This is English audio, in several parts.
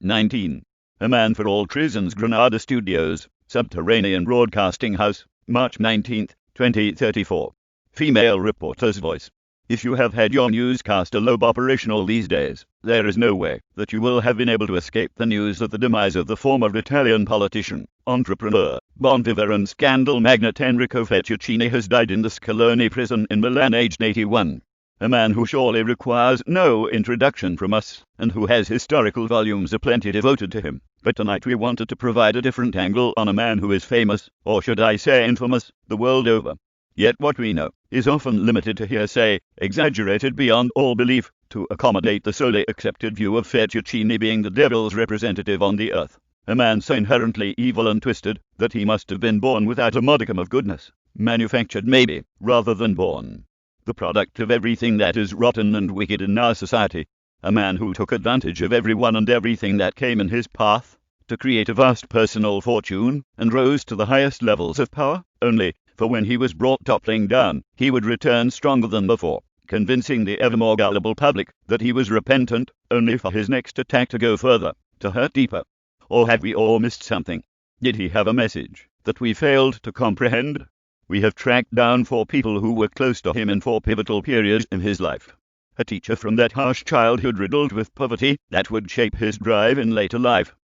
19. A Man for All Treasons, Granada Studios, Subterranean Broadcasting House, March 19, 2034. Female reporter's voice. If you have had your newscaster lobe operational these days, there is no way that you will have been able to escape the news of the demise of the former Italian politician, entrepreneur, bon vivant and scandal magnate Enrico Fettuccine has died in the Scaloni prison in Milan aged 81. A man who surely requires no introduction from us, and who has historical volumes aplenty devoted to him. But tonight we wanted to provide a different angle on a man who is famous, or should I say infamous, the world over. Yet what we know is often limited to hearsay, exaggerated beyond all belief, to accommodate the solely accepted view of Fettuccine being the devil's representative on the earth. A man so inherently evil and twisted that he must have been born without a modicum of goodness. Manufactured maybe, rather than born. The product of everything that is rotten and wicked in our society. A man who took advantage of everyone and everything that came in his path to create a vast personal fortune and rose to the highest levels of power, only for when he was brought toppling down, he would return stronger than before, convincing the ever more gullible public that he was repentant, only for his next attack to go further, to hurt deeper. Or have we all missed something? Did he have a message that we failed to comprehend? We have tracked down 4 people who were close to him in 4 pivotal periods in his life. A teacher from that harsh childhood riddled with poverty that would shape his drive in later life.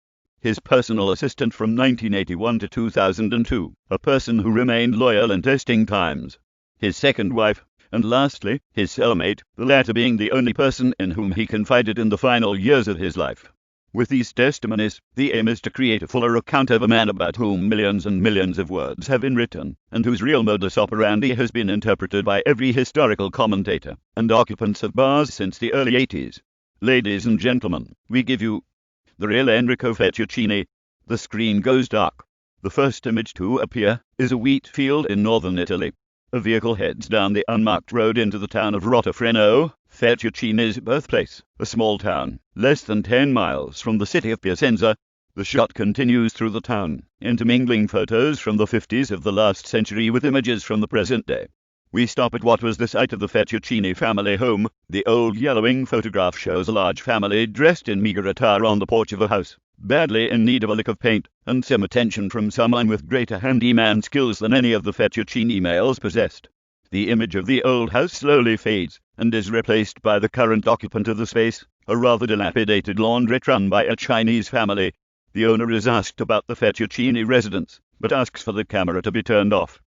His personal assistant from 1981 to 2002, a person who remained loyal in testing times. His second wife, and lastly, his cellmate, the latter being the only person in whom he confided in the final years of his life. With these testimonies, the aim is to create a fuller account of a man about whom millions and millions of words have been written, and whose real modus operandi has been interpreted by every historical commentator and occupants of bars since the early 80s. Ladies and gentlemen, we give you the real Enrico Fettuccine. The screen goes dark. The first image to appear is a wheat field in northern Italy. A vehicle heads down the unmarked road into the town of Rottafreno, Fettuccine's birthplace, a small town, less than 10 miles from the city of Piacenza. The shot continues through the town, intermingling photos from the 50s of the last century with images from the present day. We stop at what was the site of the Fettuccine family home. The old yellowing photograph shows a large family dressed in meager attire on the porch of a house, badly in need of a lick of paint, and some attention from someone with greater handyman skills than any of the Fettuccine males possessed. The image of the old house slowly fades, and is replaced by the current occupant of the space, a rather dilapidated laundrette run by a Chinese family. The owner is asked about the Fettuccine residence, but asks for the camera to be turned off.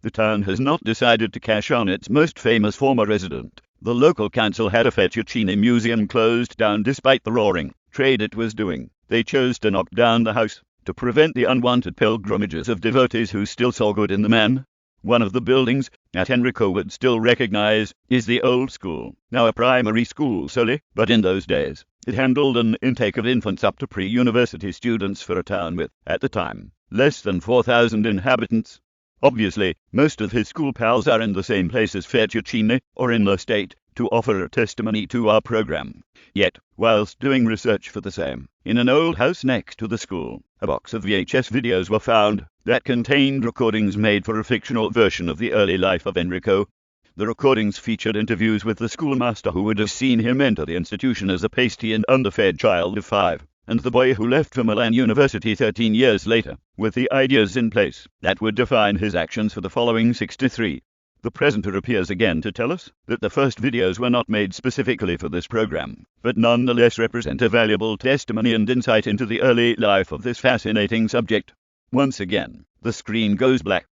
The town has not decided to cash on its most famous former resident. The local council had a Fettuccine museum closed down despite the roaring trade it was doing. They chose to knock down the house to prevent the unwanted pilgrimages of devotees who still saw good in the man. One of the buildings that Enrico would still recognize is the old school, now a primary school solely, but in those days it handled an intake of infants up to pre-university students for a town with, at the time, less than 4,000 inhabitants. Obviously, most of his school pals are in the same place as Fettuccine, or in the state, to offer a testimony to our program. Yet, whilst doing research for the same, in an old house next to the school, a box of VHS videos were found that contained recordings made for a fictional version of the early life of Enrico. The recordings featured interviews with the schoolmaster who would have seen him enter the institution as a pasty and underfed child of 5. And the boy who left for Milan University 13 years later, with the ideas in place that would define his actions for the following 63. The presenter appears again to tell us that the first videos were not made specifically for this program, but nonetheless represent a valuable testimony and insight into the early life of this fascinating subject. Once again, the screen goes black.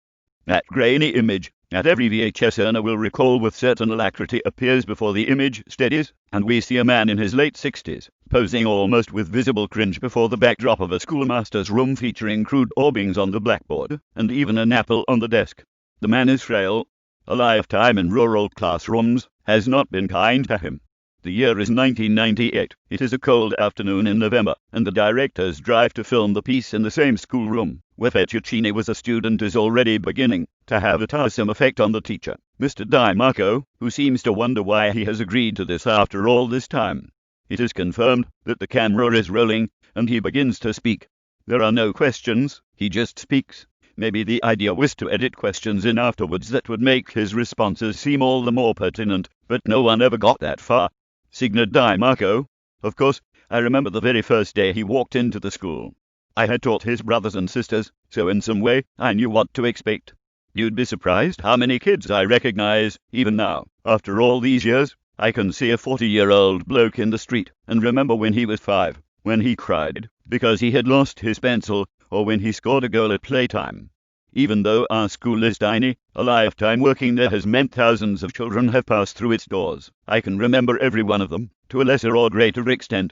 That grainy image that every VHS owner will recall with certain alacrity appears before the image steadies, and we see a man in his late 60s, posing almost with visible cringe before the backdrop of a schoolmaster's room featuring crude orbings on the blackboard, and even an apple on the desk. The man is frail. A lifetime in rural classrooms has not been kind to him. The year is 1998. It is a cold afternoon in November, and the director's drive to film the piece in the same schoolroom where Fettuccine was a student is already beginning to have a tiresome effect on the teacher, Mr. Di Marco, who seems to wonder why he has agreed to this after all this time. It is confirmed that the camera is rolling, and he begins to speak. There are no questions, he just speaks. Maybe the idea was to edit questions in afterwards that would make his responses seem all the more pertinent, but no one ever got that far. Signa Di Marco. Of course, I remember the very first day he walked into the school. I had taught his brothers and sisters, so in some way I knew what to expect. You'd be surprised how many kids I recognize, even now. After all these years, I can see a 40-year-old bloke in the street and remember when he was 5, when he cried because he had lost his pencil, or when he scored a goal at playtime. Even though our school is tiny, a lifetime working there has meant thousands of children have passed through its doors. I can remember every one of them, to a lesser or greater extent.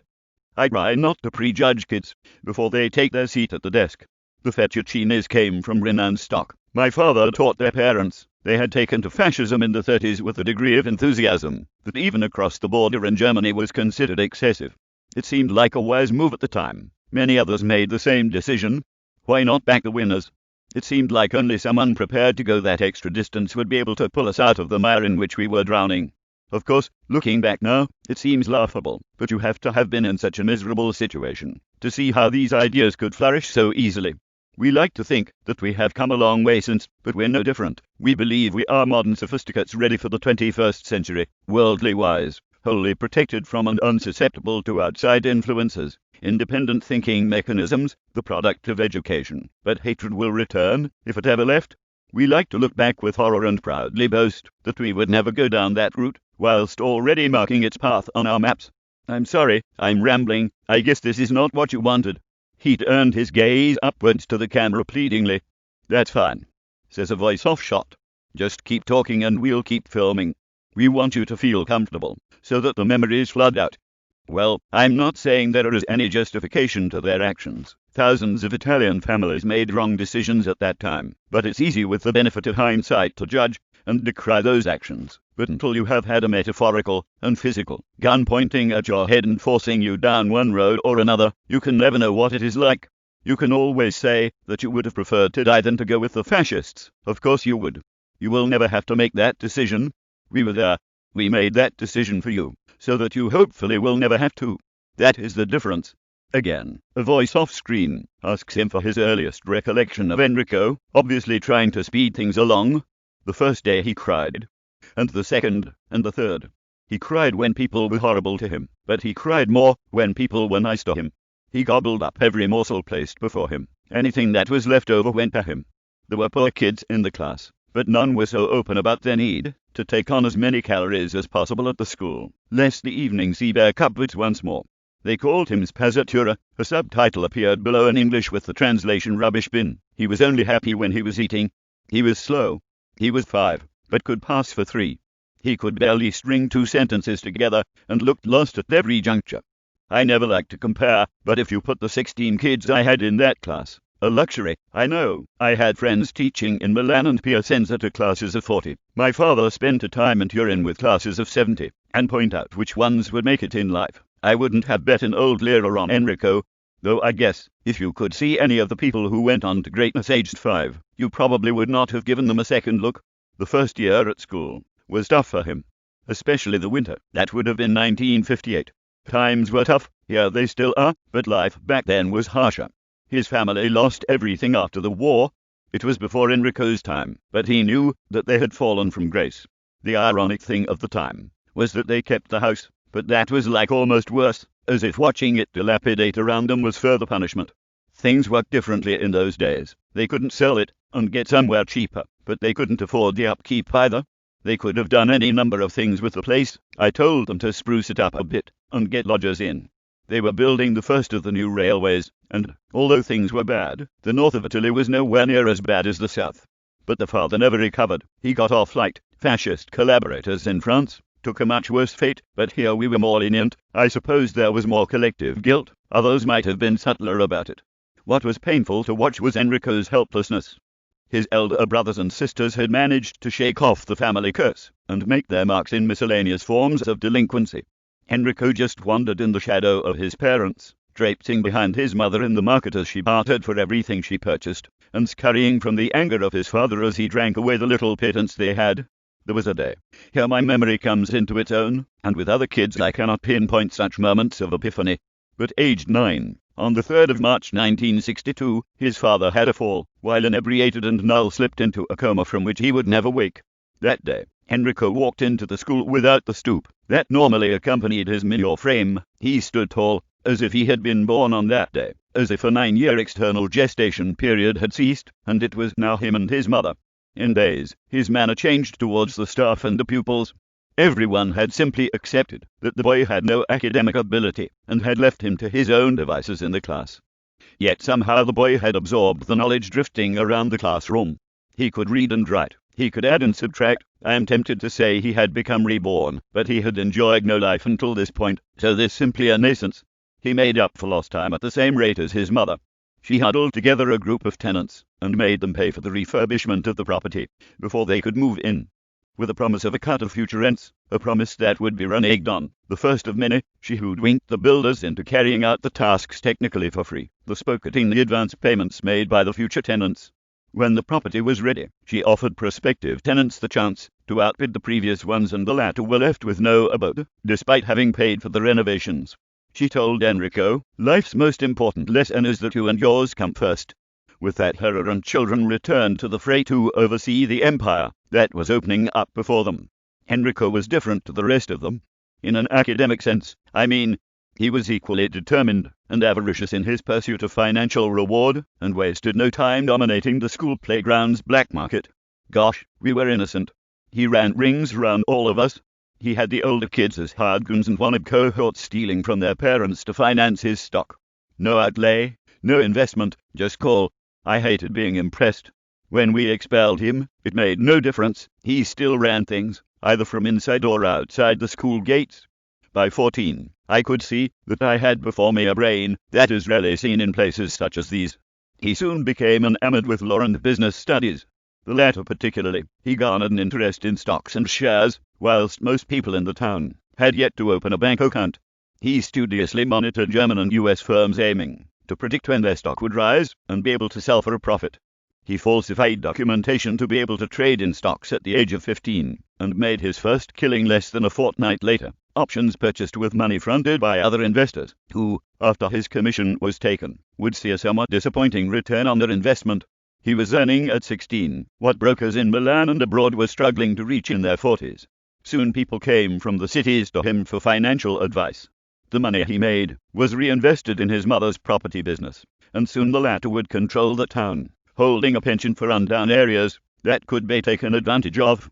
I try not to prejudge kids before they take their seat at the desk. The Fettuccines came from renowned stock. My father taught their parents. They had taken to fascism in the 30s with a degree of enthusiasm that even across the border in Germany was considered excessive. It seemed like a wise move at the time. Many others made the same decision. Why not back the winners? It seemed like only someone prepared to go that extra distance would be able to pull us out of the mire in which we were drowning. Of course, looking back now, it seems laughable, but you have to have been in such a miserable situation to see how these ideas could flourish so easily. We like to think that we have come a long way since, but we're no different. We believe we are modern sophisticates ready for the 21st century, worldly wise, wholly protected from and unsusceptible to outside influences, independent thinking mechanisms, the product of education. But hatred will return, if it ever left. We like to look back with horror and proudly boast that we would never go down that route, whilst already marking its path on our maps. I'm sorry, I'm rambling. I guess this is not what you wanted. He turned his gaze upwards to the camera pleadingly. That's fine, says a voice off shot. Just keep talking and we'll keep filming. We want you to feel comfortable, so that the memories flood out. Well, I'm not saying there is any justification to their actions. Thousands of Italian families made wrong decisions at that time, but it's easy with the benefit of hindsight to judge and decry those actions. But until you have had a metaphorical and physical gun pointing at your head and forcing you down one road or another, you can never know what it is like. You can always say that you would have preferred to die than to go with the fascists. Of course you would. You will never have to make that decision. We were there. We made that decision for you, so that you hopefully will never have to. That is the difference. Again, a voice off-screen asks him for his earliest recollection of Enrico, obviously trying to speed things along. The first day he cried, and the second, and the third. He cried when people were horrible to him, but he cried more when people were nice to him. He gobbled up every morsel placed before him. Anything that was left over went to him. There were poor kids in the class, but none were so open about their need to take on as many calories as possible at the school, lest the evening see their cupboards once more. They called him Spazzatura. A subtitle appeared below in English with the translation rubbish bin. He was only happy when he was eating. He was slow. He was 5, but could pass for 3. He could barely string 2 sentences together and looked lost at every juncture. I never like to compare, but if you put the 16 kids I had in that class, a luxury, I know. I had friends teaching in Milan and Piacenza to classes of 40. My father spent a time in Turin with classes of 70, and point out which ones would make it in life. I wouldn't have bet an old lira on Enrico, though I guess, if you could see any of the people who went on to greatness aged 5, you probably would not have given them a second look. The first year at school was tough for him, especially the winter. That would have been 1958. Times were tough, here they still are, but life back then was harsher. His family lost everything after the war. It was before Enrico's time, but he knew that they had fallen from grace. The ironic thing of the time was that they kept the house, but that was like almost worse, as if watching it dilapidate around them was further punishment. Things worked differently in those days. They couldn't sell it and get somewhere cheaper, but they couldn't afford the upkeep either. They could have done any number of things with the place. I told them to spruce it up a bit and get lodgers in. They were building the first of the new railways, and, although things were bad, the north of Italy was nowhere near as bad as the south. But the father never recovered. He got off light. Fascist collaborators in France took a much worse fate, but here we were more lenient. I suppose there was more collective guilt. Others might have been subtler about it. What was painful to watch was Enrico's helplessness. His elder brothers and sisters had managed to shake off the family curse and make their marks in miscellaneous forms of delinquency. Enrico just wandered in the shadow of his parents, draping behind his mother in the market as she bartered for everything she purchased, and scurrying from the anger of his father as he drank away the little pittance they had. There was a day. Here my memory comes into its own, and with other kids I cannot pinpoint such moments of epiphany. But aged 9, on the 3rd of March 1962, his father had a fall, while inebriated and Null slipped into a coma from which he would never wake. That day, Enrico walked into the school without the stoop that normally accompanied his miniature frame. He stood tall, as if he had been born on that day, as if a 9-year external gestation period had ceased, and it was now him and his mother. In days, his manner changed towards the staff and the pupils. Everyone had simply accepted that the boy had no academic ability, and had left him to his own devices in the class. Yet somehow the boy had absorbed the knowledge drifting around the classroom. He could read and write. He could add and subtract. I am tempted to say he had become reborn, but he had enjoyed no life until this point, so this simply a nascence. He made up for lost time at the same rate as his mother. She huddled together a group of tenants, and made them pay for the refurbishment of the property, before they could move in. With a promise of a cut of future rents, a promise that would be reneged on, the first of many, she hoodwinked the builders into carrying out the tasks technically for free, thus pocketing the advance payments made by the future tenants. When the property was ready, she offered prospective tenants the chance to outbid the previous ones, and the latter were left with no abode, despite having paid for the renovations. She told Enrico, "Life's most important lesson is that you and yours come first." With that, her and children returned to the fray to oversee the empire that was opening up before them. Enrico was different to the rest of them. In an academic sense, I mean. He was equally determined and avaricious in his pursuit of financial reward, and wasted no time dominating the school playground's black market. Gosh, we were innocent. He ran rings around all of us. He had the older kids as hired goons and wanted cohorts stealing from their parents to finance his stock. No outlay, no investment, just call. I hated being impressed. When we expelled him, it made no difference. He still ran things, either from inside or outside the school gates. By 14, I could see that I had before me a brain that is rarely seen in places such as these. He soon became enamored with law and business studies. The latter particularly, he garnered an interest in stocks and shares, whilst most people in the town had yet to open a bank account. He studiously monitored German and US firms, aiming to predict when their stock would rise and be able to sell for a profit. He falsified documentation to be able to trade in stocks at the age of 15, and made his first killing less than a fortnight later. Options purchased with money fronted by other investors, who, after his commission was taken, would see a somewhat disappointing return on their investment. He was earning at 16 what brokers in Milan and abroad were struggling to reach in their 40s. Soon people came from the cities to him for financial advice. The money he made was reinvested in his mother's property business, and soon the latter would control the town, holding a penchant for rundown areas that could be taken advantage of.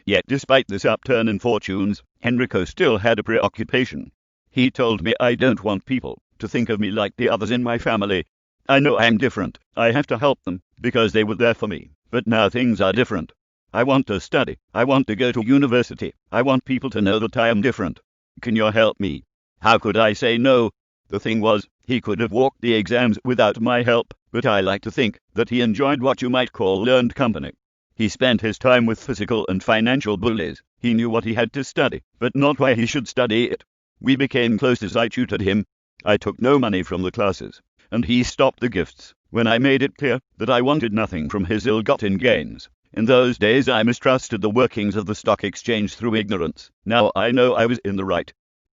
Yet despite this upturn in fortunes, Enrico still had a preoccupation. He told me, "I don't want people to think of me like the others in my family. I know I'm different. I have to help them, because they were there for me. But now things are different. I want to study. I want to go to university. I want people to know that I am different. Can you help me?" How could I say no? The thing was, he could have walked the exams without my help, but I like to think that he enjoyed what you might call learned company. He spent his time with physical and financial bullies. He knew what he had to study, but not why he should study it. We became close as I tutored him. I took no money from the classes, and he stopped the gifts when I made it clear that I wanted nothing from his ill-gotten gains. In those days I mistrusted the workings of the stock exchange through ignorance. Now I know I was in the right.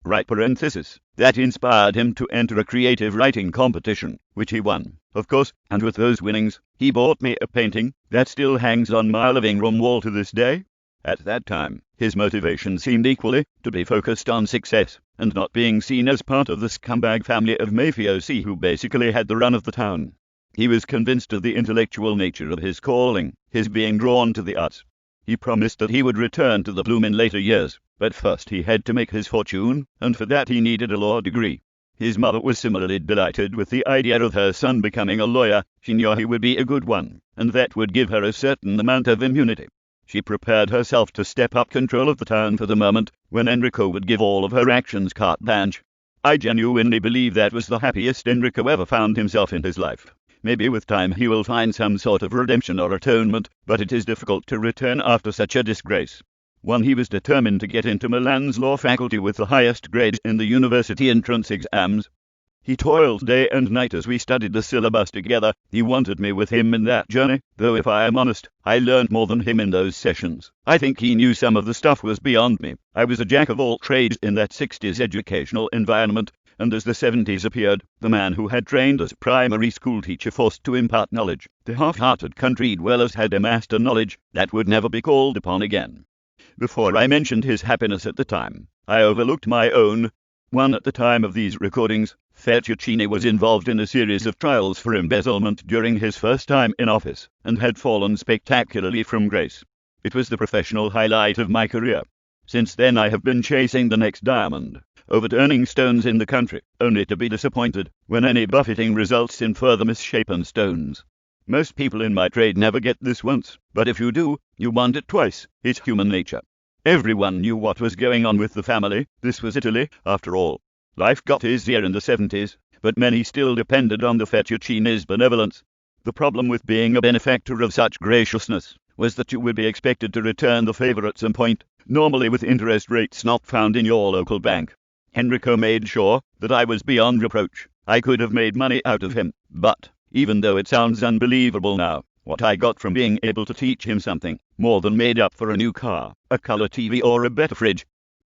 That inspired him to enter a creative writing competition, which he won, of course, and with those winnings, he bought me a painting that still hangs on my living room wall to this day. At that time, his motivation seemed equally to be focused on success, and not being seen as part of the scumbag family of mafiosi who basically had the run of the town. He was convinced of the intellectual nature of his calling, his being drawn to the arts. He promised that he would return to the Bloom in later years, but first he had to make his fortune, and for that he needed a law degree. His mother was similarly delighted with the idea of her son becoming a lawyer. She knew he would be a good one, and that would give her a certain amount of immunity. She prepared herself to step up control of the town for the moment when Enrico would give all of her actions carte blanche. I genuinely believe that was the happiest Enrico ever found himself in his life. Maybe with time he will find some sort of redemption or atonement, but it is difficult to return after such a disgrace. One, he was determined to get into Milan's law faculty with the highest grades in the university entrance exams. He toiled day and night as we studied the syllabus together. He wanted me with him in that journey, though if I am honest, I learned more than him in those sessions. I think he knew some of the stuff was beyond me. I was a jack of all trades in that 60s educational environment, and as the 70s appeared, the man who had trained as primary school teacher forced to impart knowledge. The half-hearted country dwellers had amassed a knowledge that would never be called upon again. Before I mentioned his happiness at the time, I overlooked my own. One at the time of these recordings, Fettuccine was involved in a series of trials for embezzlement during his first time in office, and had fallen spectacularly from grace. It was the professional highlight of my career. Since then I have been chasing the next diamond, overturning stones in the country, only to be disappointed when any buffeting results in further misshapen stones. Most people in my trade never get this once, but if you do, you want it twice. It's human nature. Everyone knew what was going on with the family. This was Italy, after all. Life got easier in the 70s, but many still depended on the Fettuccine's benevolence. The problem with being a benefactor of such graciousness was that you would be expected to return the favor at some point, normally with interest rates not found in your local bank. Enrico made sure that I was beyond reproach. I could have made money out of him, but, even though it sounds unbelievable now, what I got from being able to teach him something more than made up for a new car, a color TV, or a better fridge.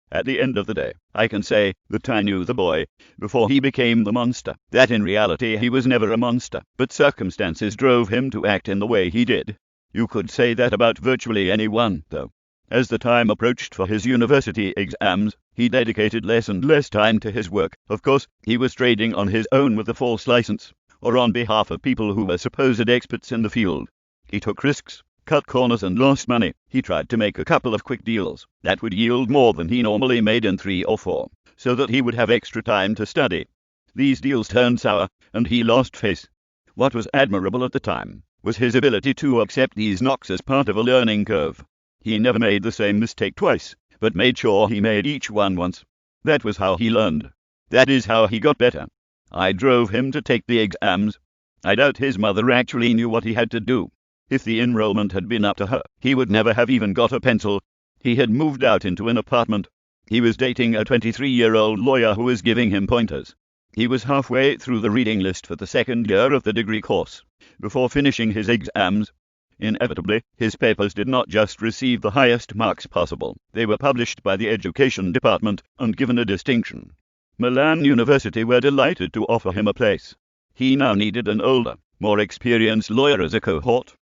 At the end of the day, I can say that I knew the boy before he became the monster, that in reality he was never a monster, but circumstances drove him to act in the way he did. You could say that about virtually anyone, though. As the time approached for his university exams, he dedicated less and less time to his work. Of course, he was trading on his own with a false license, or on behalf of people who were supposed experts in the field. He took risks, cut corners, and lost money. He tried to make a couple of quick deals that would yield more than he normally made in 3 or 4, so that he would have extra time to study. These deals turned sour, and he lost face. What was admirable at the time was his ability to accept these knocks as part of a learning curve. He never made the same mistake twice, but made sure he made each one once. That was how he learned. That is how he got better. I drove him to take the exams. I doubt his mother actually knew what he had to do. If the enrollment had been up to her, he would never have even got a pencil. He had moved out into an apartment. He was dating a 23-year-old lawyer who was giving him pointers. He was halfway through the reading list for the 2nd year of the degree course before finishing his exams. Inevitably, his papers did not just receive the highest marks possible. They were published by the education department and given a distinction. Milan University were delighted to offer him a place. He now needed an older, more experienced lawyer as a cohort.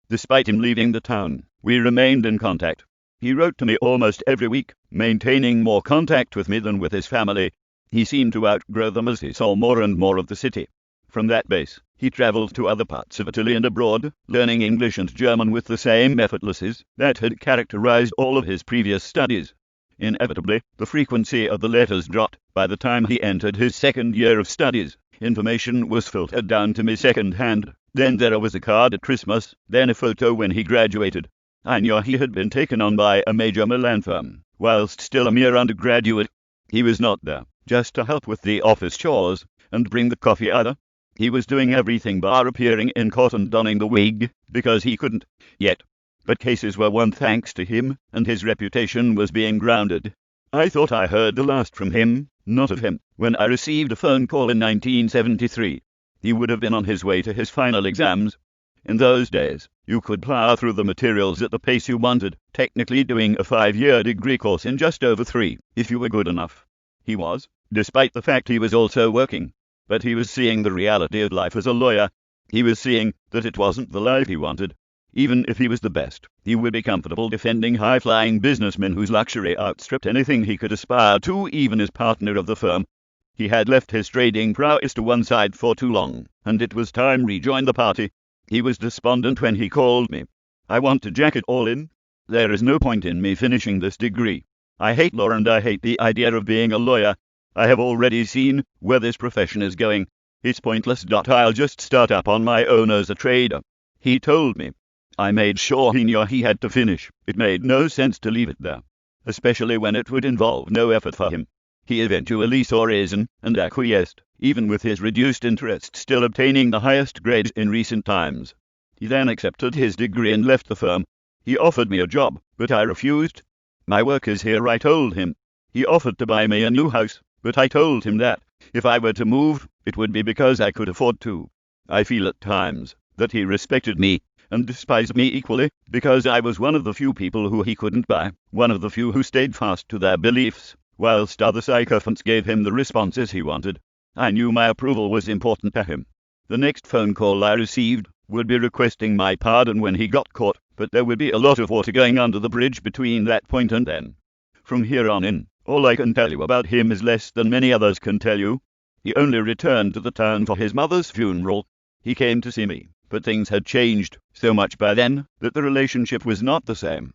Despite him leaving the town, we remained in contact. He wrote to me almost every week, maintaining more contact with me than with his family. He seemed to outgrow them as he saw more and more of the city. From that base, he traveled to other parts of Italy and abroad, learning English and German with the same effortlessness that had characterized all of his previous studies. Inevitably, the frequency of the letters dropped. By the time he entered his 2nd year of studies, information was filtered down to me second-hand. Then there was a card at Christmas, then a photo when he graduated. I knew he had been taken on by a major Milan firm, whilst still a mere undergraduate. He was not there just to help with the office chores and bring the coffee either. He was doing everything bar appearing in court and donning the wig, because he couldn't yet. But cases were won thanks to him, and his reputation was being grounded. I thought I heard the last from him, not of him, when I received a phone call in 1973. He would have been on his way to his final exams. In those days, you could plow through the materials at the pace you wanted, technically doing a 5-year degree course in just over 3, if you were good enough. He was, despite the fact he was also working. But he was seeing the reality of life as a lawyer. He was seeing that it wasn't the life he wanted. Even if he was the best, he would be comfortable defending high-flying businessmen whose luxury outstripped anything he could aspire to, even as partner of the firm. He had left his trading prowess to one side for too long, and it was time rejoined the party. He was despondent when he called me. I want to jack it all in. There is no point in me finishing this degree. I hate law and I hate the idea of being a lawyer. I have already seen where this profession is going. It's pointless. I'll just start up on my own as a trader. He told me. I made sure he knew he had to finish. It made no sense to leave it there, especially when it would involve no effort for him. He eventually saw reason and acquiesced, even with his reduced interest still obtaining the highest grades in recent times. He then accepted his degree and left the firm. He offered me a job, but I refused. My work is here, I told him. He offered to buy me a new house, but I told him that, if I were to move, it would be because I could afford to. I feel at times that he respected me and despised me equally, because I was one of the few people who he couldn't buy, one of the few who stayed fast to their beliefs, whilst other sycophants gave him the responses he wanted. I knew my approval was important to him. The next phone call I received would be requesting my pardon when he got caught, but there would be a lot of water going under the bridge between that point and then. From here on in, all I can tell you about him is less than many others can tell you. He only returned to the town for his mother's funeral. He came to see me, but things had changed so much by then that the relationship was not the same.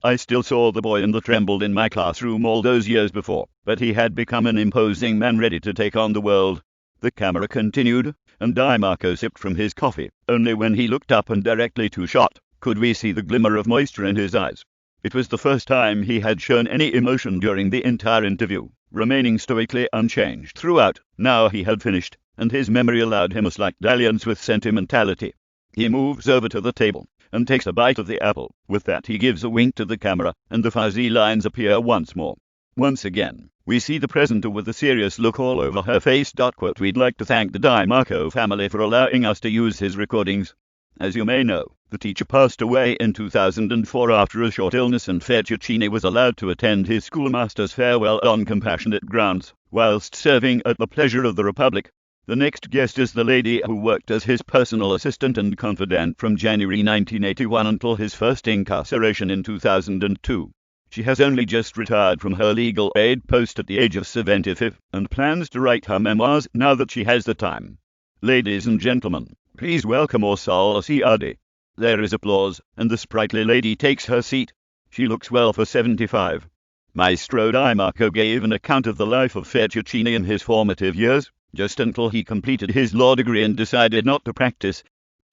I still saw the boy and the trembled in my classroom all those years before, but he had become an imposing man ready to take on the world. The camera continued, and DiMarco sipped from his coffee. Only when he looked up and directly to shot could we see the glimmer of moisture in his eyes. It was the first time he had shown any emotion during the entire interview, remaining stoically unchanged throughout. Now he had finished, and his memory allowed him a slight dalliance with sentimentality. He moves over to the table and takes a bite of the apple. With that he gives a wink to the camera, and the fuzzy lines appear once more. Once again, we see the presenter with a serious look all over her face. We'd like to thank the DiMarco family for allowing us to use his recordings. As you may know, the teacher passed away in 2004 after a short illness, and Fettuccine was allowed to attend his schoolmaster's farewell on compassionate grounds, whilst serving at the pleasure of the Republic. The next guest is the lady who worked as his personal assistant and confidant from January 1981 until his first incarceration in 2002. She has only just retired from her legal aid post at the age of 75 and plans to write her memoirs now that she has the time. Ladies and gentlemen, please welcome Orsala Ciardi. There is applause, and the sprightly lady takes her seat. She looks well for 75. Maestro DiMarco gave an account of the life of Fettuccine in his formative years, just until he completed his law degree and decided not to practice.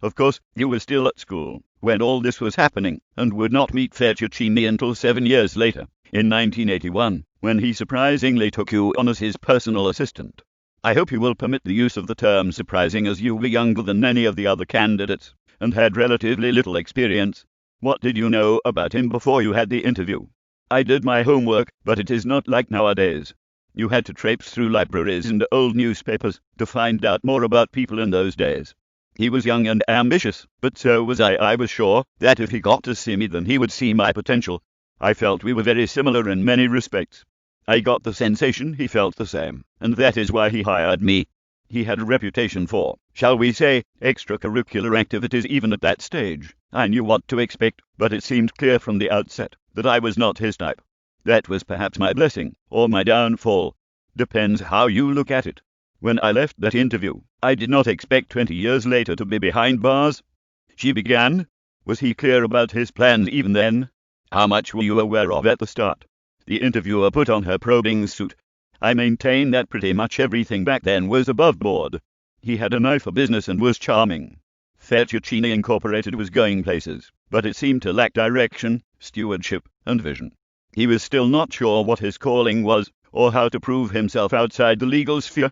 Of course, you were still at school when all this was happening, and would not meet Fettuccine until 7 years later, in 1981, when he surprisingly took you on as his personal assistant. I hope you will permit the use of the term surprising, as you were younger than any of the other candidates, and had relatively little experience. What did you know about him before you had the interview? I did my homework, but it is not like nowadays. You had to traipse through libraries and old newspapers to find out more about people in those days. He was young and ambitious, but so was I. I was sure that if he got to see me, then he would see my potential. I felt we were very similar in many respects. I got the sensation he felt the same, and that is why he hired me. He had a reputation for, shall we say, extracurricular activities even at that stage. I knew what to expect, but it seemed clear from the outset that I was not his type. That was perhaps my blessing, or my downfall. Depends how you look at it. When I left that interview, I did not expect 20 years later to be behind bars. She began. Was he clear about his plans even then? How much were you aware of at the start? The interviewer put on her probing suit. I maintain that pretty much everything back then was above board. He had an eye for business and was charming. Fettuccine Incorporated was going places, but it seemed to lack direction, stewardship, and vision. He was still not sure what his calling was, or how to prove himself outside the legal sphere.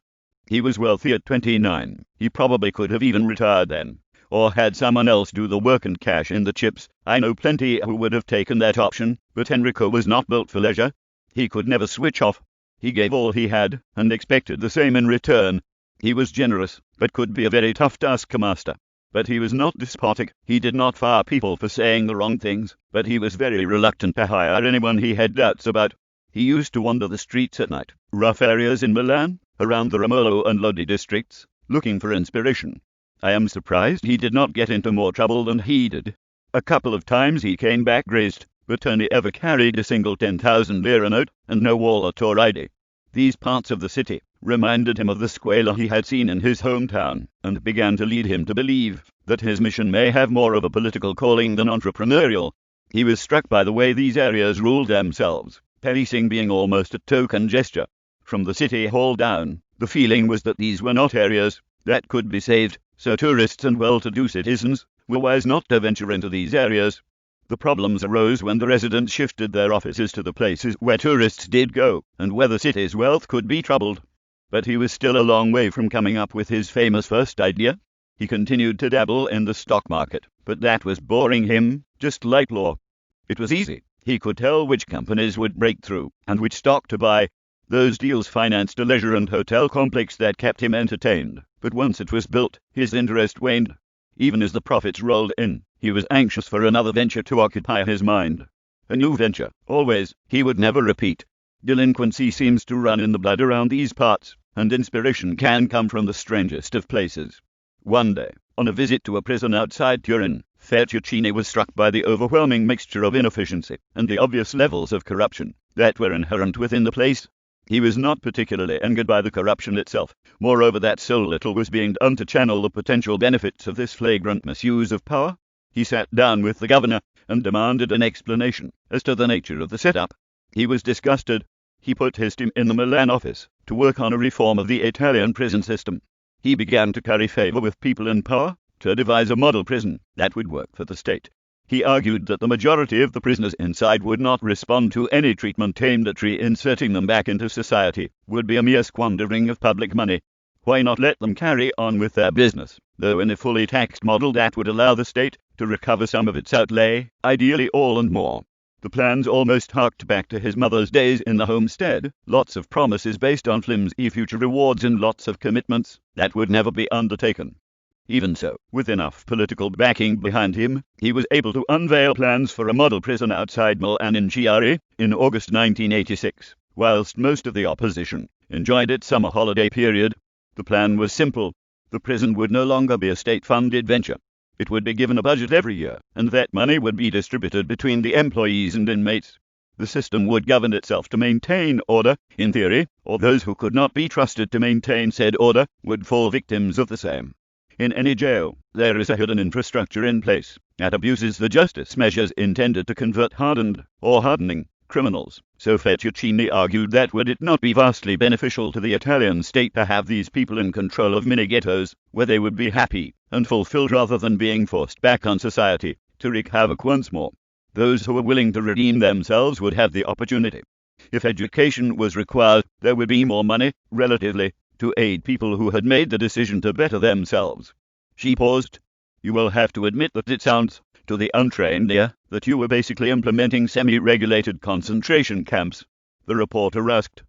He was wealthy at 29. He probably could have even retired then, or had someone else do the work and cash in the chips. I know plenty who would have taken that option, but Enrico was not built for leisure. He could never switch off. He gave all he had, and expected the same in return. He was generous, but could be a very tough taskmaster. But he was not despotic. He did not fire people for saying the wrong things, but he was very reluctant to hire anyone he had doubts about. He used to wander the streets at night, rough areas in Milan, around the Romolo and Lodi districts, looking for inspiration. I am surprised he did not get into more trouble than he did. A couple of times he came back grazed, but only ever carried a single 10,000 lira note, and no wallet or ID. These parts of the city reminded him of the squalor he had seen in his hometown, and began to lead him to believe that his mission may have more of a political calling than entrepreneurial. He was struck by the way these areas ruled themselves, policing being almost a token gesture. From the city hall down, the feeling was that these were not areas that could be saved, so tourists and well-to-do citizens were wise not to venture into these areas. The problems arose when the residents shifted their offices to the places where tourists did go, and where the city's wealth could be troubled. But he was still a long way from coming up with his famous first idea. He continued to dabble in the stock market, but that was boring him, just like law. It was easy. He could tell which companies would break through, and which stock to buy. Those deals financed a leisure and hotel complex that kept him entertained, but once it was built, his interest waned. Even as the profits rolled in, he was anxious for another venture to occupy his mind. A new venture, always. He would never repeat. Delinquency seems to run in the blood around these parts, and inspiration can come from the strangest of places. One day, on a visit to a prison outside Turin, Fettuccine was struck by the overwhelming mixture of inefficiency and the obvious levels of corruption that were inherent within the place. He was not particularly angered by the corruption itself. Moreover, that so little was being done to channel the potential benefits of this flagrant misuse of power. He sat down with the governor and demanded an explanation as to the nature of the setup. He was disgusted. He put his team in the Milan office to work on a reform of the Italian prison system. He began to curry favor with people in power to devise a model prison that would work for the state. He argued that the majority of the prisoners inside would not respond to any treatment aimed at reinserting them back into society, would be a mere squandering of public money. Why not let them carry on with their business, though in a fully taxed model that would allow the state to recover some of its outlay, ideally all and more. The plans almost harked back to his mother's days in the homestead, lots of promises based on flimsy future rewards and lots of commitments that would never be undertaken. Even so, with enough political backing behind him, he was able to unveil plans for a model prison outside Milan in Chiari in August 1986, whilst most of the opposition enjoyed its summer holiday period. The plan was simple. The prison would no longer be a state-funded venture. It would be given a budget every year, and that money would be distributed between the employees and inmates. The system would govern itself to maintain order, in theory, or those who could not be trusted to maintain said order would fall victims of the same. In any jail, there is a hidden infrastructure in place that abuses the justice measures intended to convert hardened or hardening criminals. So Fettuccine argued that would it not be vastly beneficial to the Italian state to have these people in control of mini-ghettos, where they would be happy and fulfilled rather than being forced back on society to wreak havoc once more. Those who were willing to redeem themselves would have the opportunity. If education was required, there would be more money, relatively, to aid people who had made the decision to better themselves. She paused. You will have to admit that it sounds, to the untrained ear, that you were basically implementing semi-regulated concentration camps. The reporter asked.